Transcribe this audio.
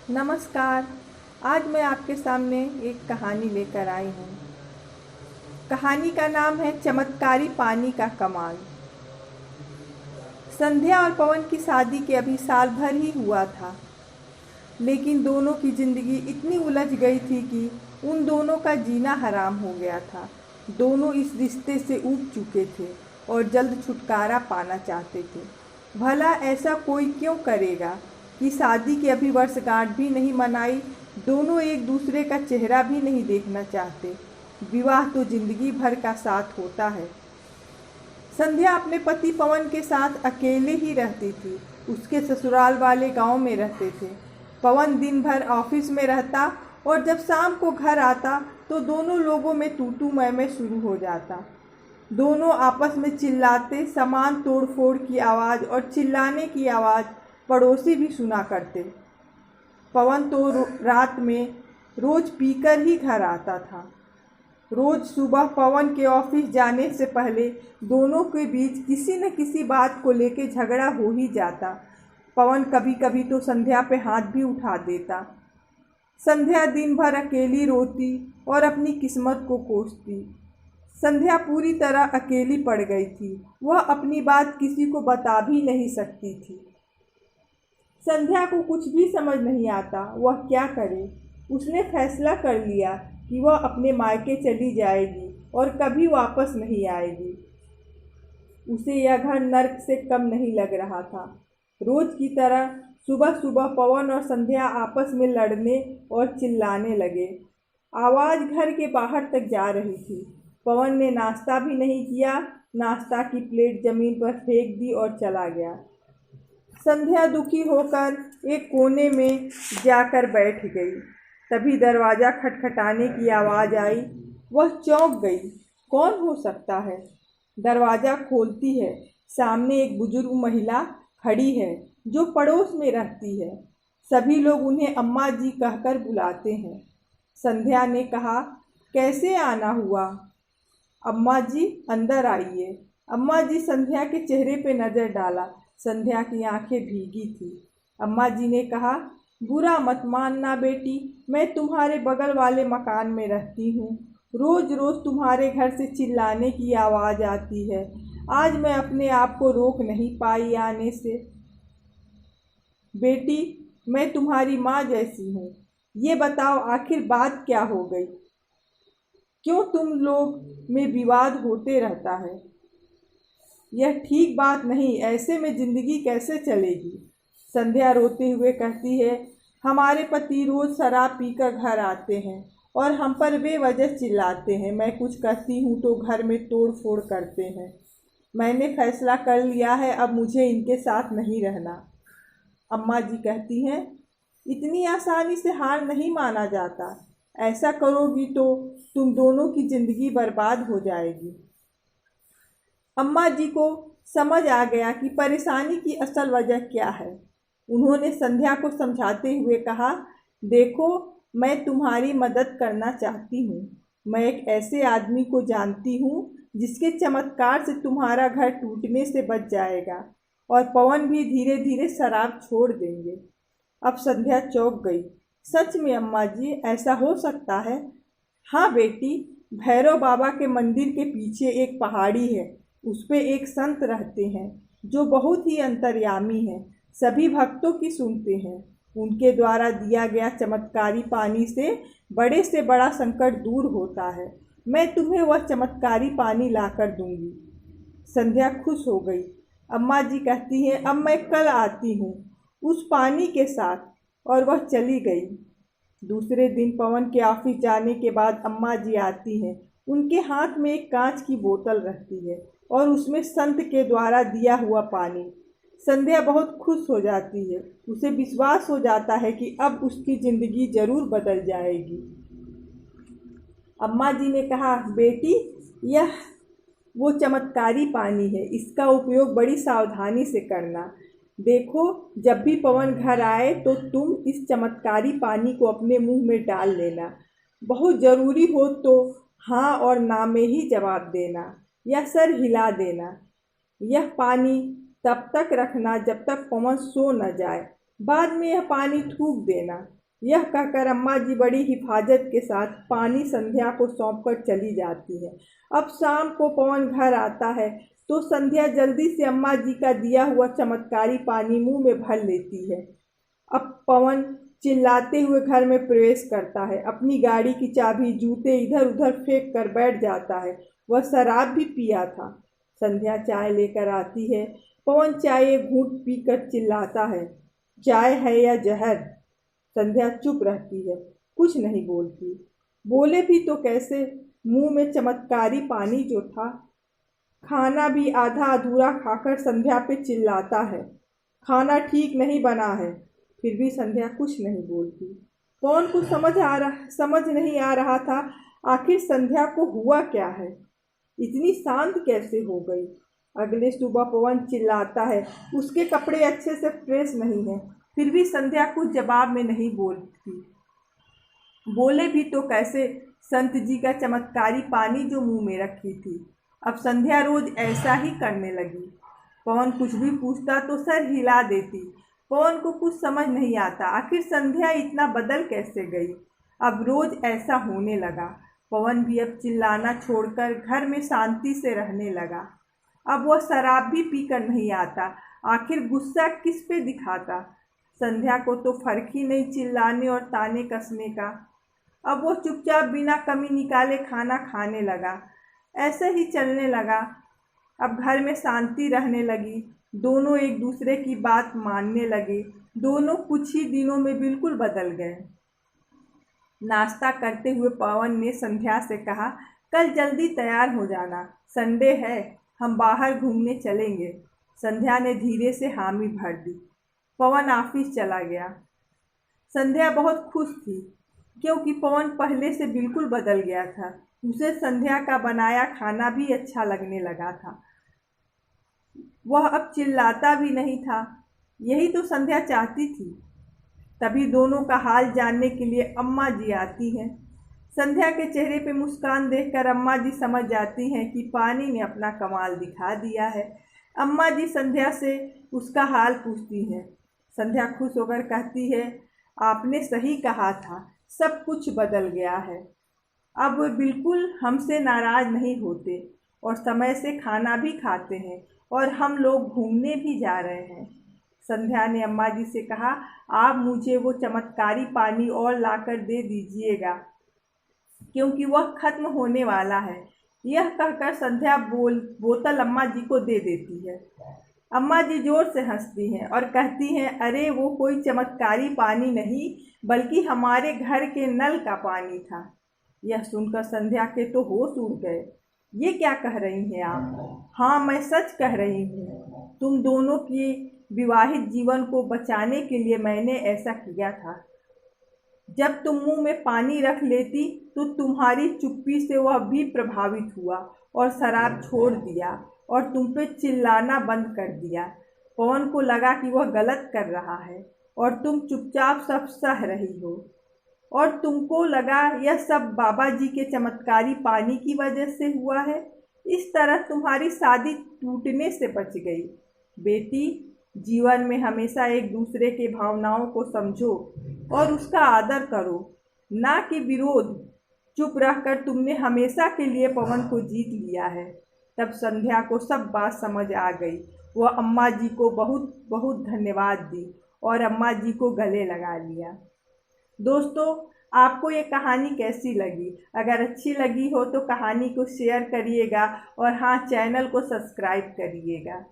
नमस्कार। आज मैं आपके सामने एक कहानी लेकर आई हूँ। कहानी का नाम है चमत्कारी पानी का कमाल। संध्या और पवन की शादी के अभी साल भर ही हुआ था, लेकिन दोनों की जिंदगी इतनी उलझ गई थी कि उन दोनों का जीना हराम हो गया था। दोनों इस रिश्ते से ऊब चुके थे और जल्द छुटकारा पाना चाहते थे। भला ऐसा कोई क्यों करेगा कि शादी की अभी वर्षगांठ भी नहीं मनाई, दोनों एक दूसरे का चेहरा भी नहीं देखना चाहते। विवाह तो जिंदगी भर का साथ होता है। संध्या अपने पति पवन के साथ अकेले ही रहती थी। उसके ससुराल वाले गांव में रहते थे। पवन दिन भर ऑफिस में रहता और जब शाम को घर आता तो दोनों लोगों में तू मैं शुरू हो जाता। दोनों आपस में चिल्लाते, सामान तोड़ फोड़ की आवाज़ और चिल्लाने की आवाज़ पड़ोसी भी सुना करते। पवन तो रात में रोज पीकर ही घर आता था। रोज सुबह पवन के ऑफिस जाने से पहले दोनों के बीच किसी न किसी बात को लेकर झगड़ा हो ही जाता। पवन कभी कभी तो संध्या पे हाथ भी उठा देता। संध्या दिन भर अकेली रोती और अपनी किस्मत को कोसती। संध्या पूरी तरह अकेली पड़ गई थी। वह अपनी बात किसी को बता भी नहीं सकती थी। संध्या को कुछ भी समझ नहीं आता वह क्या करे। उसने फैसला कर लिया कि वह अपने मायके चली जाएगी और कभी वापस नहीं आएगी। उसे यह घर नर्क से कम नहीं लग रहा था। रोज की तरह सुबह सुबह पवन और संध्या आपस में लड़ने और चिल्लाने लगे। आवाज़ घर के बाहर तक जा रही थी। पवन ने नाश्ता भी नहीं किया, नाश्ता की प्लेट जमीन पर फेंक दी और चला गया। संध्या दुखी होकर एक कोने में जाकर बैठ गई। तभी दरवाज़ा खटखटाने की आवाज़ आई। वह चौंक गई। कौन हो सकता है? दरवाज़ा खोलती है। सामने एक बुजुर्ग महिला खड़ी है जो पड़ोस में रहती है। सभी लोग उन्हें अम्मा जी कहकर बुलाते हैं। संध्या ने कहा, कैसे आना हुआ? अम्मा जी अंदर आइए। अम्मा जी संध्या के चेहरे पे नज़र डाला। संध्या की आंखें भीगी थी। अम्मा जी ने कहा, बुरा मत मानना बेटी, मैं तुम्हारे बगल वाले मकान में रहती हूँ। रोज रोज तुम्हारे घर से चिल्लाने की आवाज़ आती है। आज मैं अपने आप को रोक नहीं पाई आने से। बेटी, मैं तुम्हारी माँ जैसी हूँ। ये बताओ आखिर बात क्या हो गई? क्यों तुम लोग में विवाद होते रहता है? यह ठीक बात नहीं, ऐसे में जिंदगी कैसे चलेगी? संध्या रोते हुए कहती है, हमारे पति रोज शराब पीकर घर आते हैं और हम पर बेवजह चिल्लाते हैं। मैं कुछ कहती हूँ तो घर में तोड़ फोड़ करते हैं। मैंने फैसला कर लिया है, अब मुझे इनके साथ नहीं रहना। अम्मा जी कहती हैं, इतनी आसानी से हार नहीं माना जाता। ऐसा करोगी तो तुम दोनों की जिंदगी बर्बाद हो जाएगी। अम्मा जी को समझ आ गया कि परेशानी की असल वजह क्या है। उन्होंने संध्या को समझाते हुए कहा, देखो, मैं तुम्हारी मदद करना चाहती हूँ। मैं एक ऐसे आदमी को जानती हूँ जिसके चमत्कार से तुम्हारा घर टूटने से बच जाएगा और पवन भी धीरे धीरे शराब छोड़ देंगे। अब संध्या चौंक गई। सच में अम्मा जी, ऐसा हो सकता है? हाँ बेटी, भैरव बाबा के मंदिर के पीछे एक पहाड़ी है। उस पे एक संत रहते हैं जो बहुत ही अंतर्यामी हैं। सभी भक्तों की सुनते हैं। उनके द्वारा दिया गया चमत्कारी पानी से बड़ा संकट दूर होता है। मैं तुम्हें वह चमत्कारी पानी लाकर दूंगी। संध्या खुश हो गई। अम्मा जी कहती हैं, अब मैं कल आती हूँ उस पानी के साथ, और वह चली गई। दूसरे दिन पवन के ऑफिस जाने के बाद अम्मा जी आती हैं। उनके हाथ में एक कांच की बोतल रहती है और उसमें संत के द्वारा दिया हुआ पानी। संध्या बहुत खुश हो जाती है। उसे विश्वास हो जाता है कि अब उसकी ज़िंदगी ज़रूर बदल जाएगी। अम्मा जी ने कहा, बेटी, यह वो चमत्कारी पानी है। इसका उपयोग बड़ी सावधानी से करना। देखो, जब भी पवन घर आए तो तुम इस चमत्कारी पानी को अपने मुंह में डाल लेना। बहुत ज़रूरी हो तो हाँ और ना में ही जवाब देना या सर हिला देना। यह पानी तब तक रखना जब तक पवन सो न जाए। बाद में यह पानी थूक देना। यह कहकर अम्मा जी बड़ी हिफाजत के साथ पानी संध्या को सौंपकर चली जाती है। अब शाम को पवन घर आता है तो संध्या जल्दी से अम्मा जी का दिया हुआ चमत्कारी पानी मुंह में भर लेती है। अब पवन चिल्लाते हुए घर में प्रवेश करता है। अपनी गाड़ी की चाबी जूते इधर उधर फेंक कर बैठ जाता है। वह शराब भी पिया था। संध्या चाय लेकर आती है। पवन चाय एक घूंट पीकर चिल्लाता है, चाय है या जहर? संध्या चुप रहती है, कुछ नहीं बोलती। बोले भी तो कैसे? मुंह में चमत्कारी पानी जो था। खाना भी आधा अधूरा खाकर संध्या पे चिल्लाता है, खाना ठीक नहीं बना है। फिर भी संध्या कुछ नहीं बोलती। पवन को समझ नहीं आ रहा था आखिर संध्या को हुआ क्या है, इतनी शांत कैसे हो गई। अगले सुबह पवन चिल्लाता है, उसके कपड़े अच्छे से प्रेस नहीं हैं। फिर भी संध्या कुछ जवाब में नहीं बोलती। बोले भी तो कैसे? संत जी का चमत्कारी पानी जो मुंह में रखी थी। अब संध्या रोज ऐसा ही करने लगी। पवन कुछ भी पूछता तो सर हिला देती। पवन को कुछ समझ नहीं आता आखिर संध्या इतना बदल कैसे गई। अब रोज ऐसा होने लगा। पवन भी अब चिल्लाना छोड़कर घर में शांति से रहने लगा। अब वह शराब भी पीकर नहीं आता। आखिर गुस्सा किस पे दिखाता? संध्या को तो फर्क ही नहीं चिल्लाने और ताने कसने का। अब वो चुपचाप बिना कमी निकाले खाना खाने लगा। ऐसे ही चलने लगा। अब घर में शांति रहने लगी। दोनों एक दूसरे की बात मानने लगे। दोनों कुछ ही दिनों में बिल्कुल बदल गए। नाश्ता करते हुए पवन ने संध्या से कहा, कल जल्दी तैयार हो जाना, संडे है, हम बाहर घूमने चलेंगे। संध्या ने धीरे से हामी भर दी। पवन ऑफिस चला गया। संध्या बहुत खुश थी क्योंकि पवन पहले से बिल्कुल बदल गया था। उसे संध्या का बनाया खाना भी अच्छा लगने लगा था। वह अब चिल्लाता भी नहीं था। यही तो संध्या चाहती थी। तभी दोनों का हाल जानने के लिए अम्मा जी आती हैं। संध्या के चेहरे पे मुस्कान देखकर अम्मा जी समझ जाती हैं कि पानी ने अपना कमाल दिखा दिया है। अम्मा जी संध्या से उसका हाल पूछती हैं। संध्या खुश होकर कहती है, आपने सही कहा था, सब कुछ बदल गया है। अब वे बिल्कुल हमसे नाराज़ नहीं होते और समय से खाना भी खाते हैं और हम लोग घूमने भी जा रहे हैं। संध्या ने अम्मा जी से कहा, आप मुझे वो चमत्कारी पानी और लाकर दे दीजिएगा क्योंकि वह खत्म होने वाला है। यह कहकर संध्या बोतल अम्मा जी को दे देती है। अम्मा जी जोर से हंसती हैं और कहती हैं, अरे वो कोई चमत्कारी पानी नहीं बल्कि हमारे घर के नल का पानी था। यह सुनकर संध्या के तो होश उड़ गए। ये क्या कह रही हैं आप? हाँ, मैं सच कह रही हूँ। तुम दोनों की विवाहित जीवन को बचाने के लिए मैंने ऐसा किया था। जब तुम मुंह में पानी रख लेती तो तुम्हारी चुप्पी से वह भी प्रभावित हुआ और शराब छोड़ दिया और तुम पे चिल्लाना बंद कर दिया। पवन को लगा कि वह गलत कर रहा है और तुम चुपचाप सब सह रही हो और तुमको लगा यह सब बाबा जी के चमत्कारी पानी की वजह से हुआ है। इस तरह तुम्हारी शादी टूटने से बच गई। बेटी, जीवन में हमेशा एक दूसरे के भावनाओं को समझो और उसका आदर करो, ना कि विरोध। चुप रहकर तुमने हमेशा के लिए पवन को जीत लिया है। तब संध्या को सब बात समझ आ गई। वह अम्मा जी को बहुत बहुत धन्यवाद दी और अम्मा जी को गले लगा लिया। दोस्तों, आपको ये कहानी कैसी लगी? अगर अच्छी लगी हो तो कहानी को शेयर करिएगा और हाँ, चैनल को सब्सक्राइब करिएगा।